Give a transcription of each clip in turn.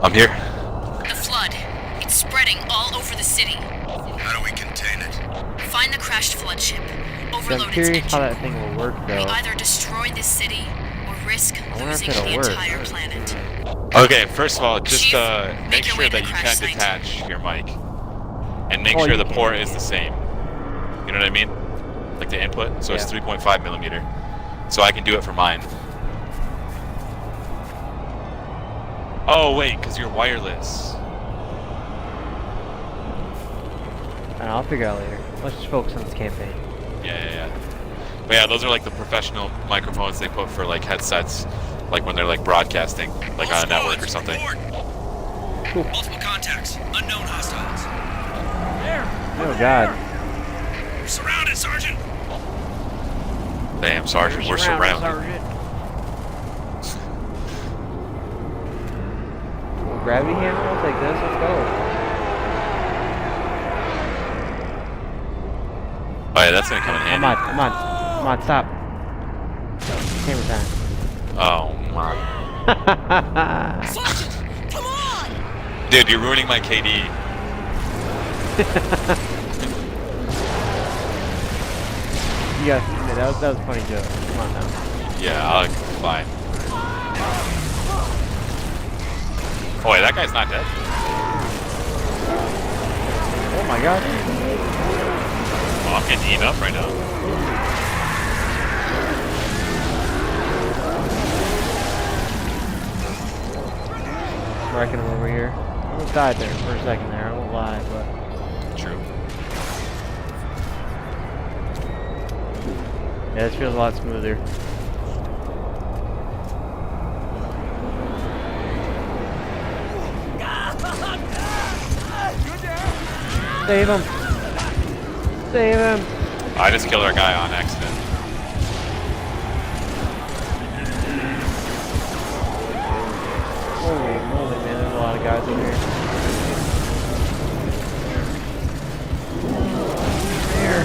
I'm here. The flood. It's spreading all over the city. How do we contain it? Find the crashed flood ship. So Overload I'm its curious engine how that core. thing will work, We though. either destroy this city or risk I wonder if losing the it'll work. entire planet. Okay, first of all, just Chief, make your sure way to that the you crash can site. detach your mic. And make Oh, sure you the can, port you is can. the same. You know what I mean? Like the input. So it's Yeah. 3.5 millimeter. So I can do it for mine. Oh wait, because you're wireless. I'll figure it out later. Let's just focus on this campaign. Yeah. But yeah, those are like the professional microphones they put for like headsets, like when they're like broadcasting, like on a network or something. Cool. Multiple contacts. Unknown hostiles. Oh god. We're surrounded, Sergeant. Damn, Sergeant, we're surrounded. Gravity hammer, I'll take this, let's go. Oh yeah, that's gonna come in handy. Ahmad, stop. Camera time. Oh my. Sergeant, come on! Dude, you're ruining my KD. You gotta admit, that was a funny joke. Come on now. Yeah, fine. Oh wait, that guy's not dead. Oh my god. Oh, I'm getting eaten up right now. Wrecking him over here. I almost died there for a second there, I won't lie, but... True. Yeah, this feels a lot smoother. Save him! Save him! I just killed our guy on accident. Holy moly, man, there's a lot of guys over here. There.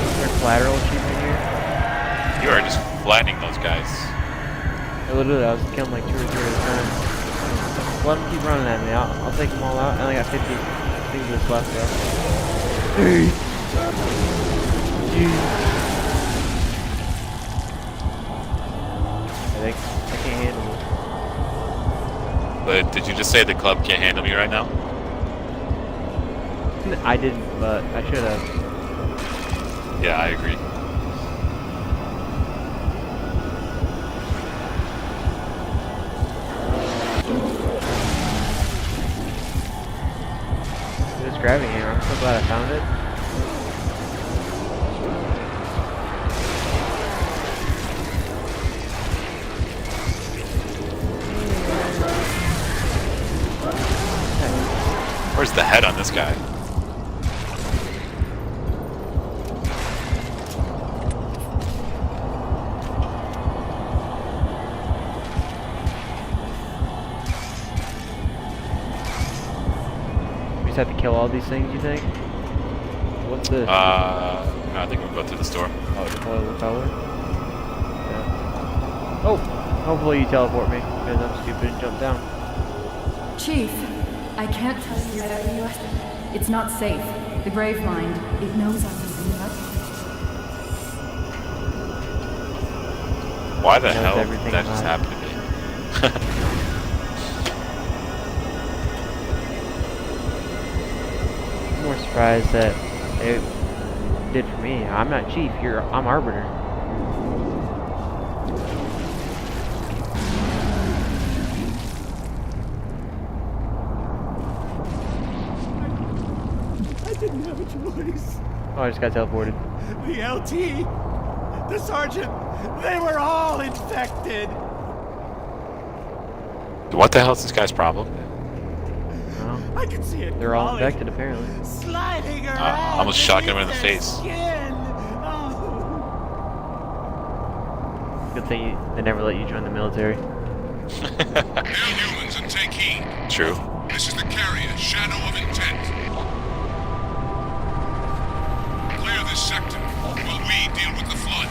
Is there collateral achievement here? You are just flattening those guys. Yeah, literally, I was killing like 2 or 3 at a time. Let them keep running at me. I'll take them all out. I only got 50 things that's left though. Hey! I can't handle But did you just say the club can't handle me right now? it. I didn't, but I should have. Yeah, I agree. This gravity hammer, I'm so glad I found it. Where's the head on this guy? We just have to kill all these things, you think? What's this? No, I think we'll go through the store. Oh, deploy the color? Yeah. Oh! Hopefully you teleport me, because I'm stupid and jump down. Chief, I can't tell you that it's not safe. The grave mind, it knows I'm using that. Why the Knows hell did everything that just about happen to me? I'm more surprised that it did for me. I'm not chief, I'm arbiter. I didn't have a choice. Oh, I just got teleported. The LT, the sergeant, they were all infected. What the hell is this guy's problem? Well, I could see it. they're all crawling, infected apparently. sliding around. I almost shotgun him in the beneath face. their skin. Oh. Good thing they never let you join the military. Hail humans and take heed. True. This is the carrier, Shadow of Intent. Clear this sector while we deal with the flood.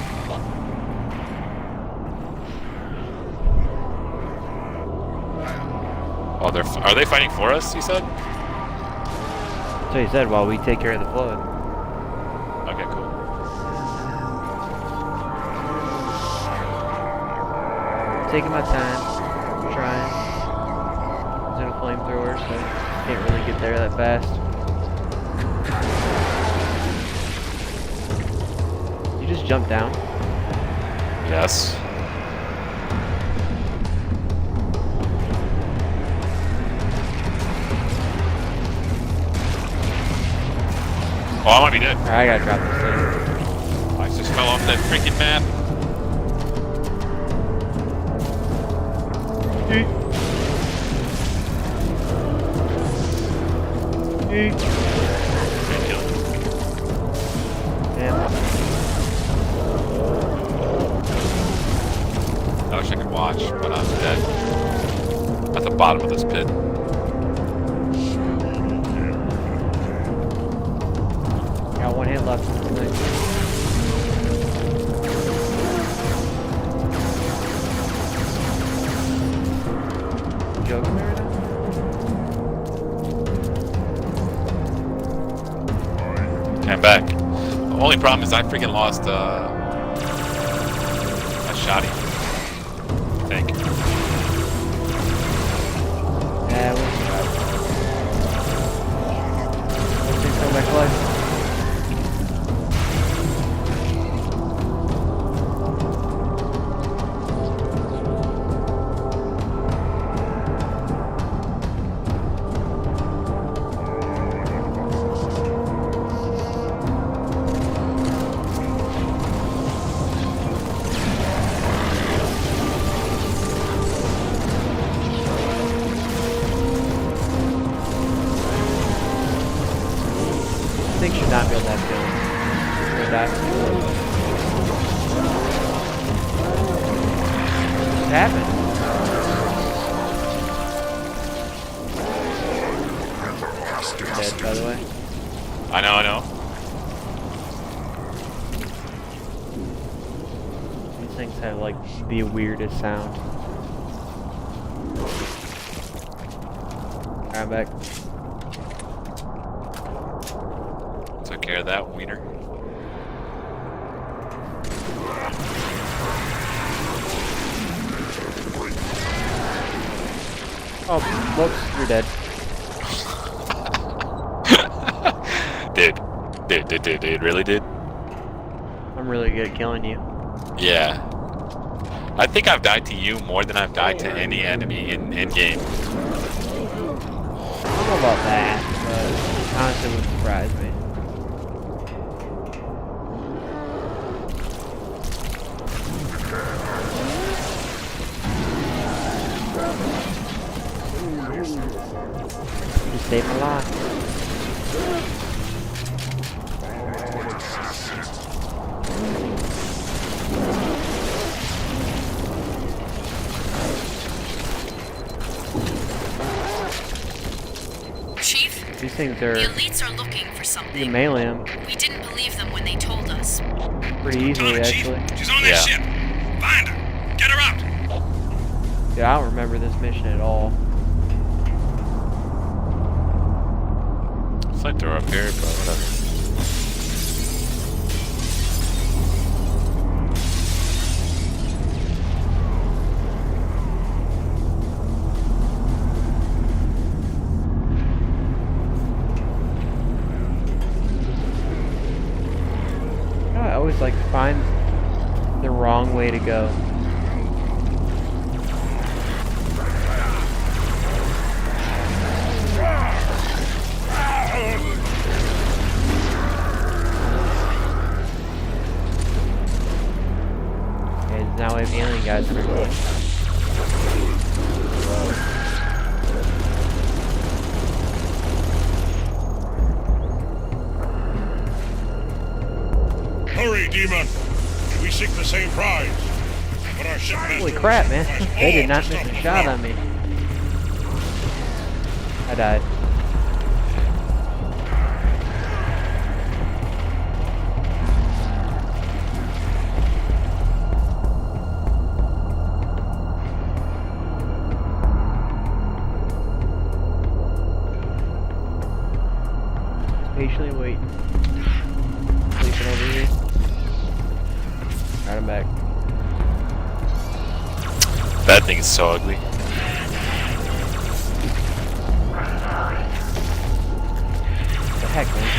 Are they fighting for us? You said. So he said, while we take care of the flood. Okay, cool. Taking my time, trying. He's in a flamethrower, so can't really get there that fast. You just jump down. Yes. Oh, I might be dead. Alright, I gotta drop this thing. I just fell off that freaking map. Can't kill it. Damn. I wish I could watch, but I'm dead. At the bottom of this pit. Got one hit left. Joking me right now? I'm back. The only problem is I freaking lost a shotty. I think. Yeah, let's come back life. Should not be able to have kills. Or die. What happened? Dead, by the way. I know. These things have like the weirdest sound. Alright, I'm back. Took care of that wiener. Oh, whoops, you're dead. Dude, really did? I'm really good at killing you. Yeah. I think I've died to you more than I've died to any enemy in game. I don't know about that, but honestly it wouldn't surprise me. You saved my life. Chief, These things are, the elites are looking for you something. can melee them We didn't believe them when they told us. pretty easily, actually. She's on that ship. Find her. Get her out. Dude, I don't remember this mission at all. Flamethrower up here, but whatever. You know, I always like find the wrong way to go. Okay, now we have alien guys on our team. Hurry, demon. We seek the same prize. But our ship Holy crap, man. They did not miss a shot on me. I died. Street. Sleeping over here. Alright, I'm back. That thing is so ugly. What the heck, man?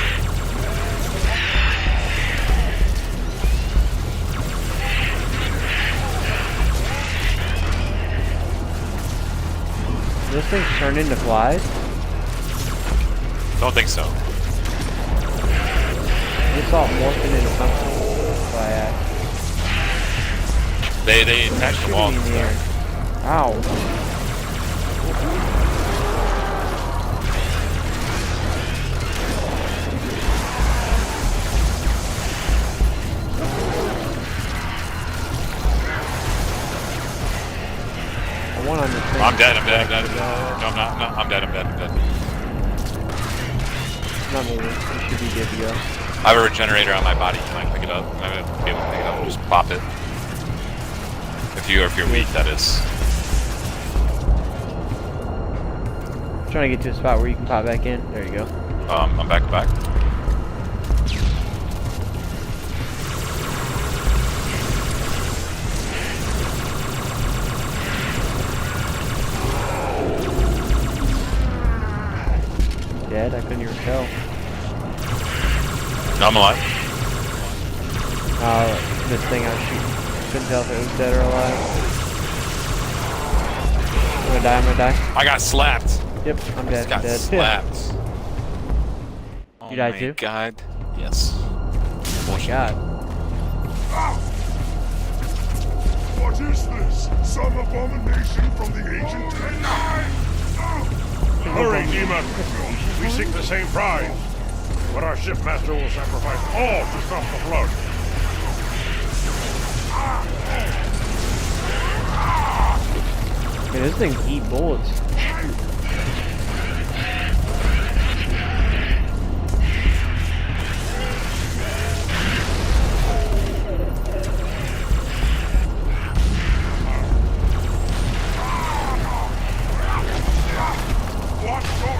This thing turned into flies? Don't think so. I saw it morphing into something. That's why I asked. They attached the wall. Shooting me in the air. Ow. One on this thing. I'm dead. No, I'm not. No, I'm dead. Not moving. You should be good to go. I have a regenerator on my body. Can I pick it up? I'm gonna be able to pick it up and just pop it. If you're weak, that is. I'm trying to get to a spot where you can pop back in. There you go. I'm back. Dead? I couldn't even tell. No, I'm alive. This thing I was shooting. Couldn't tell if it was dead or alive. I'm gonna die. I got slapped. Yep, I'm dead. Just got dead. slapped. Oh You died my too? God. Yes. Oh my god. What is this? Some abomination from the ancient times? Hurry, demon! We seek the same prize, but our shipmaster will sacrifice all to stop the flood. Man, this thing eat bullets.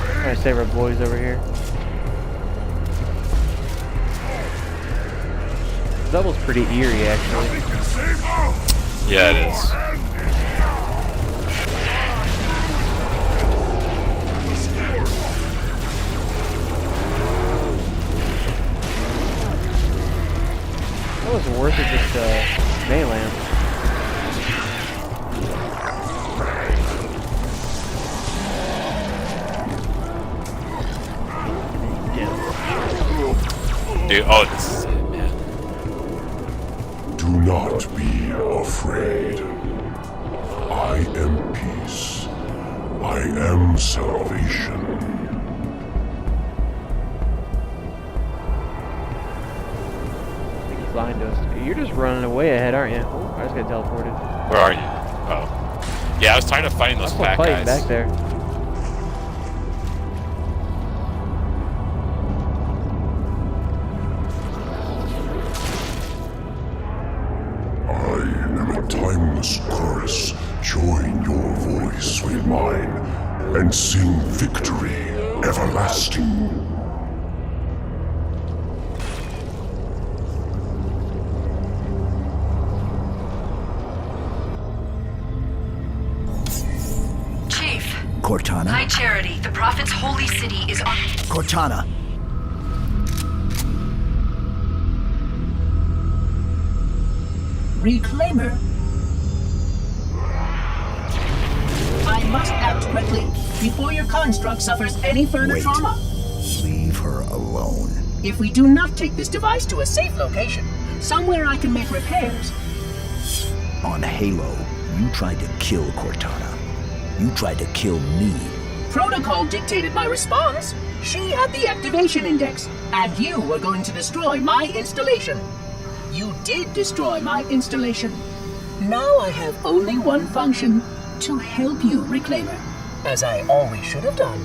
Trying to save our boys over here. That was pretty eerie, actually. Yeah, it is. That was worth it just mainland. Dude, oh, this is it, man. Do not be afraid. I am peace. I am salvation. I think he's lying to us. You're just running away ahead, aren't you? Oh, I just got teleported. Where are you? Oh. Yeah, I was tired of fighting those I'm fat fighting guys. back there. I am a timeless chorus. Join your voice with mine and sing victory everlasting. Chief. Cortana? High Charity. The Prophet's holy city is on. Cortana. Reclaimer. I must act quickly before your construct suffers any further Wait. trauma. Leave her alone. If we do not take this device to a safe location, somewhere I can make repairs. On Halo, you tried to kill Cortana. You tried to kill me. Protocol dictated my response. She had the activation index, and you were going to destroy my installation. You did destroy my installation. Now I have only one function: to help you, Reclaimer, as I always should have done.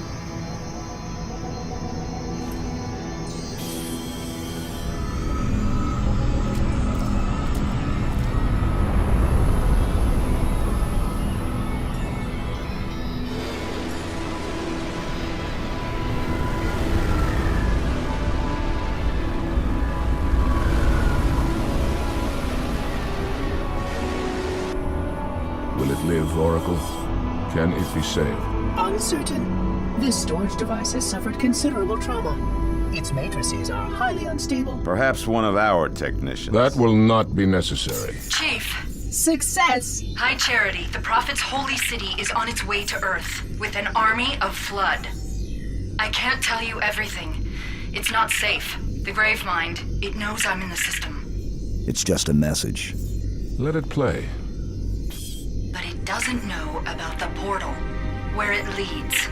it live, Oracle? Can it be saved? Uncertain. This storage device has suffered considerable trauma. Its matrices are highly unstable. Perhaps one of our technicians. That will not be necessary. Chief. Success! Hi, Charity. The Prophet's holy city is on its way to Earth with an army of Flood. I can't tell you everything. It's not safe. The Gravemind, it knows I'm in the system. It's just a message. Let it play. But it doesn't know about the portal, where it leads.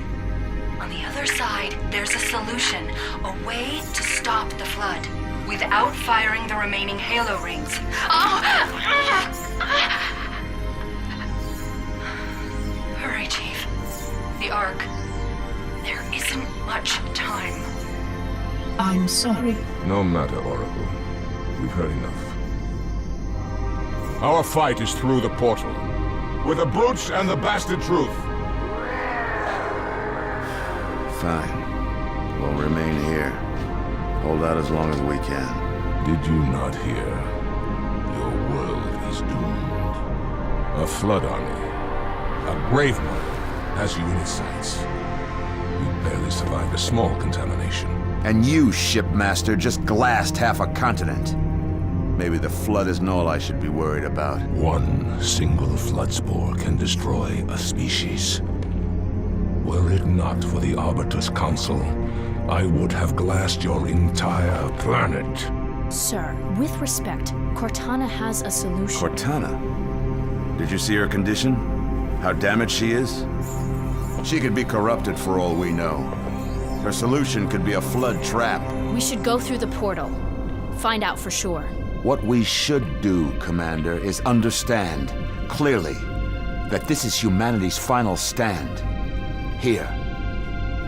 On the other side, there's a solution, a way to stop the Flood, without firing the remaining Halo rings. Hurry, Chief. The Ark. There isn't much time. I'm sorry. No matter, Oracle. We've heard enough. Our fight is through the portal. With the brutes and the bastard truth. Fine. We'll remain here. Hold out as long as we can. Did you not hear? Your world is doomed. A Flood army, a Gravemind, has you in its sights. You barely survived a small contamination. And you, shipmaster, just glassed half a continent. Maybe the Flood isn't all I should be worried about. One single Flood spore can destroy a species. Were it not for the Arbiter's Council, I would have glassed your entire planet. Sir, with respect, Cortana has a solution. Cortana? Did you see her condition? How damaged she is? She could be corrupted for all we know. Her solution could be a Flood trap. We should go through the portal. Find out for sure. What we should do, Commander, is understand, clearly, that this is humanity's final stand. Here,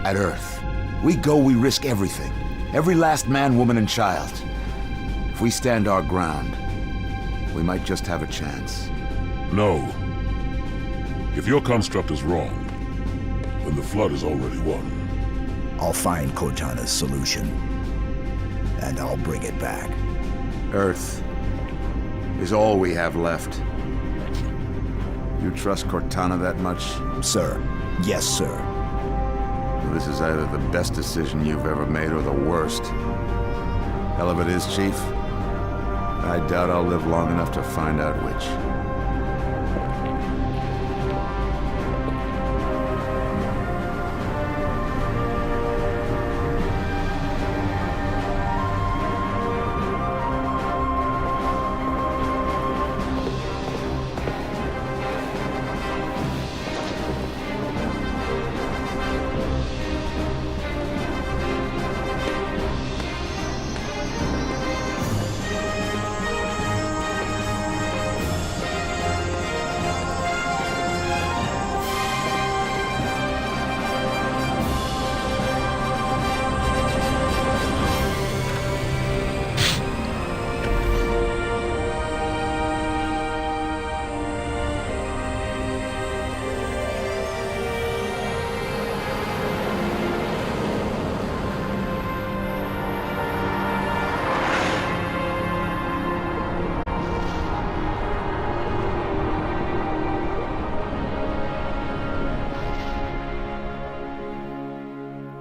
at Earth. We go, we risk everything. Every last man, woman, and child. If we stand our ground, we might just have a chance. No. If your construct is wrong, then the Flood is already won. I'll find Cortana's solution, and I'll bring it back. Earth is all we have left. You trust Cortana that much? Sir. Yes, sir. This is either the best decision you've ever made or the worst. Hell of it is, Chief. I doubt I'll live long enough to find out which.